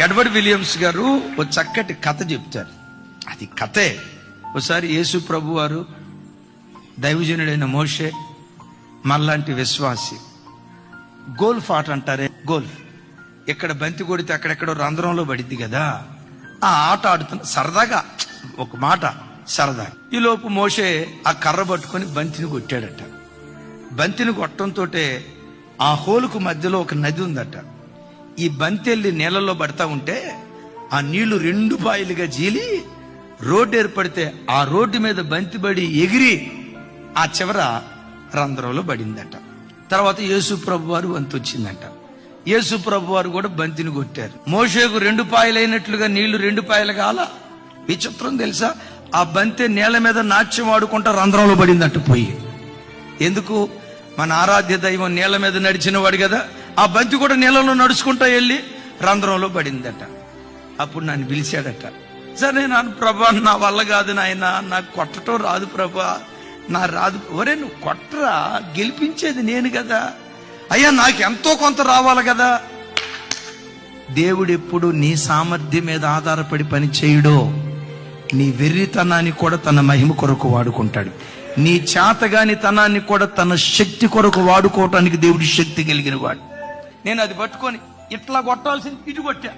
Edward Williams గారు ఒక చక్కటి కథ చెప్తారు. అది కథే. ఒకసారి యేసు ప్రభు వారు, దైవజనుడైన మోషే, మళ్ళాంటి విశ్వాసి గోల్ఫ్ ఆట అంటారే, గోల్ఫ్, ఇక్కడ బంతి కొడితే అక్కడెక్కడో రంధ్రంలో పడిద్ది కదా, ఆ ఆట ఆడుతున్న సరదాగా, ఒక మాట సరదా. ఈలోపు మోషే ఆ కర్ర పట్టుకొని బంతిని కొట్టాడట. బంతిని కొట్టడంతో ఆ హోలుకు మధ్యలో ఒక నది ఉందట. ఈ బంతి వెళ్ళి నీళ్ళలో పడతా ఉంటే ఆ నీళ్లు రెండు పాయలుగా జీలి రోడ్డు ఏర్పడితే ఆ రోడ్డు మీద బంతి పడి ఎగిరి ఆ చివర రంధ్రంలో పడిందట. తర్వాత యేసు ప్రభు వారు వంతు వచ్చిందంట. యేసు ప్రభు వారు కూడా బంతిని కొట్టారు. మోషేకు రెండు పాయలైనట్లుగా నీళ్లు రెండు పాయలు కాల. విచిత్రం తెలుసా, ఆ బంతి నేల మీద నాట్యం ఆడుకుంటా రంధ్రంలో పడిందట పోయి. ఎందుకు? మన ఆరాధ్య దైవం నీళ్ల మీద నడిచిన వాడు కదా, ఆ బంతి కూడా నీళ్ళలో నడుచుకుంటా వెళ్ళి రంధ్రంలో పడిందట. అప్పుడు నన్ను పిలిచాడట. సరే నేను, ప్రభా నా వల్ల కాదు నాయన, నాకు కొట్టడం రాదు ప్రభా, నా రాదు. ఒరే నువ్వు కొట్టరా, గెలిపించేది నేను కదా. అయ్యా నాకు ఎంతో కొంత రావాలి కదా. దేవుడు ఎప్పుడు నీ సామర్థ్యం మీద ఆధారపడి పని చేయడో, నీ వెర్రితనాన్ని కూడా తన మహిమ కొరకు వాడుకుంటాడు. నీ చేతగాని తనాన్ని కూడా తన శక్తి కొరకు వాడుకోవటానికి దేవుడి శక్తి కలిగిన వాడు. నేను అది పట్టుకొని ఇట్లా కొట్టాల్సింది ఇటు కొట్టా.